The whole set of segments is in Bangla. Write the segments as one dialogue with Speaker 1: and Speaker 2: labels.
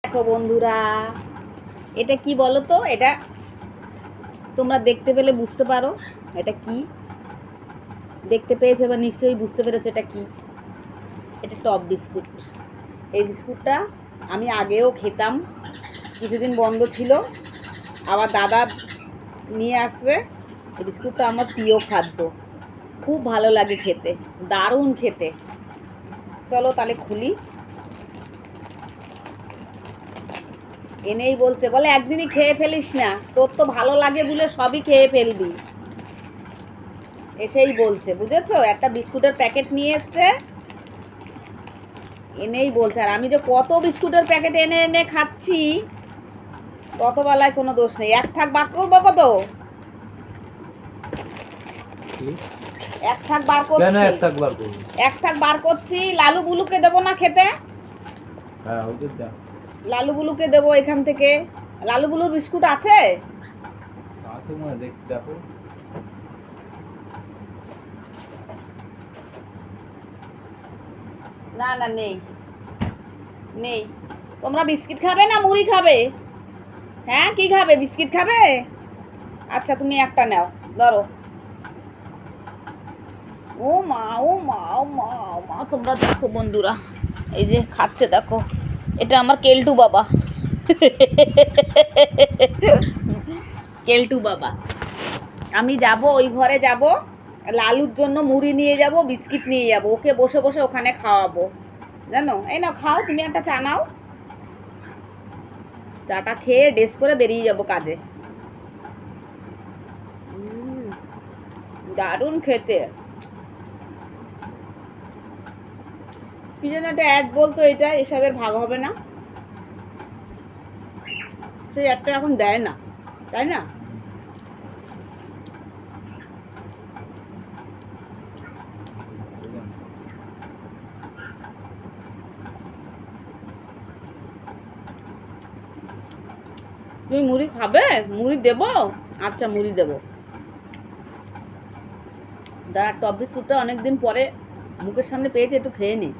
Speaker 1: দেখো বন্ধুরা, এটা কি বলো তো? এটা তোমরা দেখতে পেলে বুঝতে পারো এটা কি। দেখতে পেয়েছে বা নিশ্চয়ই বুঝতে পেরেছো এটা কি। এটা টপ বিস্কুট। এই বিস্কুটটা আমি আগেও খেতাম, কিছুদিন বন্ধ ছিল, আবার দাদা নিয়ে আসছে। এই বিস্কুটটা আমার প্রিয় খাদ্য, খুব ভালো লাগে খেতে, দারুণ খেতে। চলো তাহলে খুলি। এনেই বলছে, বলে একদিনই খেয়ে ফেলিস না, তোর তো ভালো লাগে বলে সবই খেয়ে ফেলবি। এসেই বলছে, বুঝেছো, একটা বিস্কুটের প্যাকেট নিয়ে এসছে, এনেই বলছে। আর আমি যে কত বিস্কুটের প্যাকেট এনে এনে খাচ্ছি, কত বেলায় কোনো দোষ নেই। এক থাক বার করবো, কত এক থাক বার করছি, এক থাক বার করছি। লালু বুলুকে দেবো না খেতে? লালু বুলুকে দেবো এখান থেকে। লালু বুলুর বিস্কুট আছে?
Speaker 2: দেখো
Speaker 1: না না, নেই নেই। তোমরা বিস্কিট খাবে না মুড়ি খাবে? হ্যাঁ, কি খাবে? বিস্কিট খাবে? আচ্ছা, তুমি একটা নাও, ধরো। ও মা, ও মা, ও মা, ও মা, তোমরা দেখো বন্ধুরা, এই যে খাচ্ছে, দেখো। এটা আমার কেলটু বাবা। কেলটু বাবা। আমি যাব, ওই ঘরে যাব, লালুর জন্য মুড়ি নিয়ে যাব, বিস্কিট নিয়ে যাব, ওকে বসে বসে ওখানে খাওয়াবো, জানো। এই নাও, খাও, তুমি একটা চা নাও। চাটা খেয়ে ড্রেস করে বেরিয়ে যাব কাজে। দারুণ খেতে। কি যেন একটা অ্যাড বলতো, এটা এসবের ভাগ হবে না, সেই অ্যাডটা এখন দেয় না, তাই না? তুমি মুড়ি খাবে? মুড়ি দেবো? আচ্ছা, মুড়ি দেবো। দাঁড়া, টপ বিস্কুটটা অনেকদিন পরে মুখের সামনে পেয়েছে, একটু খেয়ে নি।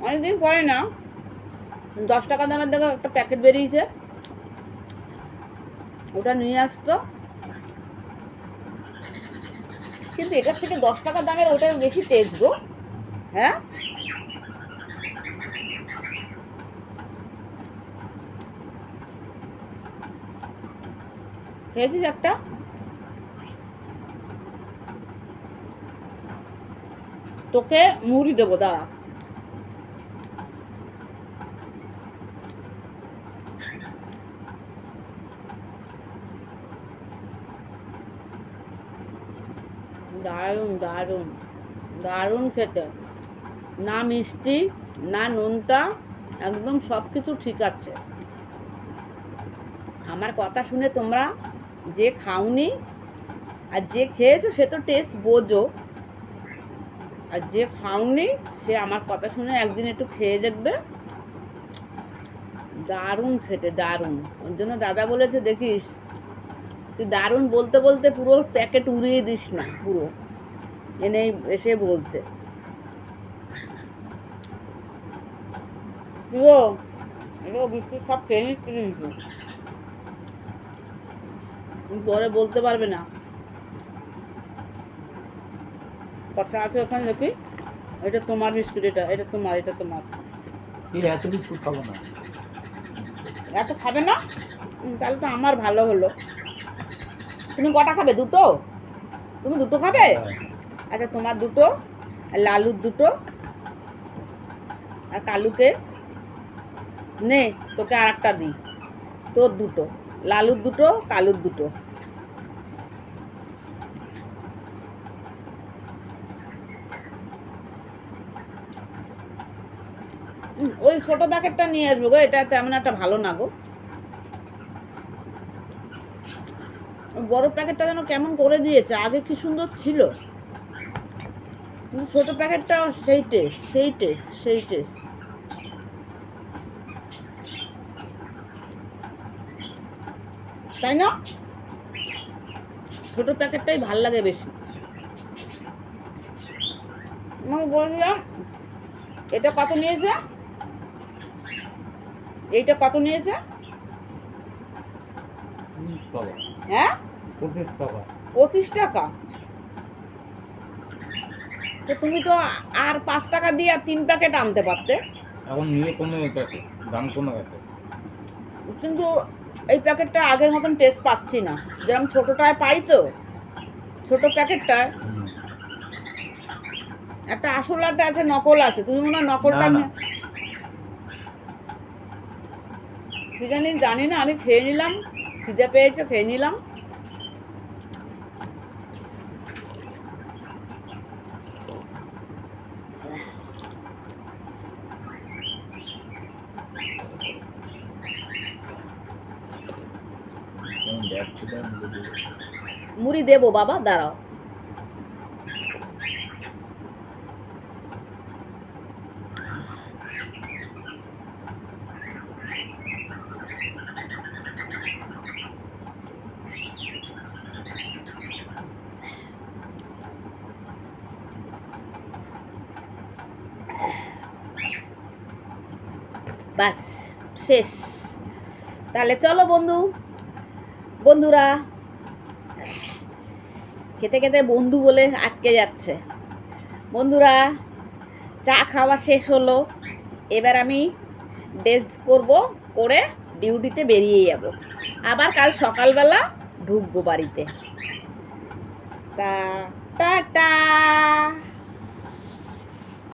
Speaker 1: অনেকদিন পরে না, 10 টাকা দামের দেখো একটা প্যাকেট বেরিয়েছে, ওটা নিয়ে আসতো। কিন্তু এটার থেকে 10 টাকা দামের ওটার বেশি টেস্ট গো। হ্যাঁ, খেয়েছিস একটা? তোকে মুড়ি দেবো, দাঁড়া। দারুণ দারুণ দারুণ খেতে, না মিষ্টি না নোনতা, একদম সব কিছু ঠিক আছে। আমার কথা শুনে তোমরা যে খাওনি আর যে খেয়েছো সে তো টেস্ট বোঝো, আর যে খাওনি সে আমার কথা শুনে একদিন একটু খেয়ে দেখবে, দারুণ খেতে, দারুণ। ওর জন্য দাদা বলেছে, দেখিস তুই দারুণ বলতে বলতে পুরো প্যাকেট উড়িয়ে দিস না, পুরো এনেই এসে বলছে। পুরো এগুলো বিস্কুট সব খেয়ে নিচ্ছি, কিন্তু পরে বলতে পারবে না। কথা আছে ওখানে, দেখি। এটা তোমার বিস্কুট, এটা এটা তোমার, এটা তোমার।
Speaker 2: এত বিস্কুট খাবো না।
Speaker 1: এত খাবে না? তাহলে তো আমার ভালো হলো। তুমি কটা খাবে? দুটো? তুমি দুটো খাবে? আচ্ছা, তোমার দুটো, আর লালুর দুটো, আর কালুকে নে, তোকে আর একটা দিই। তোর দুটো, লালুর দুটো, কালুর দুটো। ওই ছোট প্যাকেটটা নিয়ে আসবো গো, এটা তেমন একটা ভালো না গো। বড় প্যাকেটটা যেন কেমন করে দিয়েছে, আগে কি সুন্দর ছিল, কিন্তু ছোট প্যাকেটটা সেই টেস্ট, সেই টেস্ট, সেই টেস্ট। তাই না? ছোট প্যাকেটটাই ভাল লাগে বেশি। আমি বললাম, এটা কত নিয়েছে? এইটা কত নিয়েছে?
Speaker 2: 30 টাকা।
Speaker 1: হ্যাঁ
Speaker 2: 25 টাকা।
Speaker 1: 25 টাকা। তো তুমি তো আর 5 টাকা দিয়ে আর 3 প্যাকেট আনতে পারতে।
Speaker 2: এখন নিয়ে কমে গেছে, দাম কমে গেছে।
Speaker 1: কিন্তু এই প্যাকেটটা আগের মতন টেস্ট পাচ্ছি না, যেরকম ছোটটায় পাই তো। ছোট প্যাকেটটায়
Speaker 2: হুম।
Speaker 1: একটা আসল একটা আছে, নকল আছে। তুমি মনে হয় নকলটা
Speaker 2: না, না।
Speaker 1: কি জানি, জানি না। আমি খেয়ে নিলাম, খিদে পেয়েছে, খেয়ে নিলাম।
Speaker 2: কেমন দেখতে দাম বলে।
Speaker 1: মুড়ি দেবো বাবা, দাঁড়াও। বাস, শেষ। তাহলে চলো বন্ধুরা, খেতে খেতে বন্ধু বলে আটকে যাচ্ছে। বন্ধুরা, চা খাওয়া শেষ হলো। এবার আমি ড্রেস করে ডিউটিতে বেরিয়ে যাব। আবার কাল সকালবেলা ঢুকবো বাড়িতে। টাটা।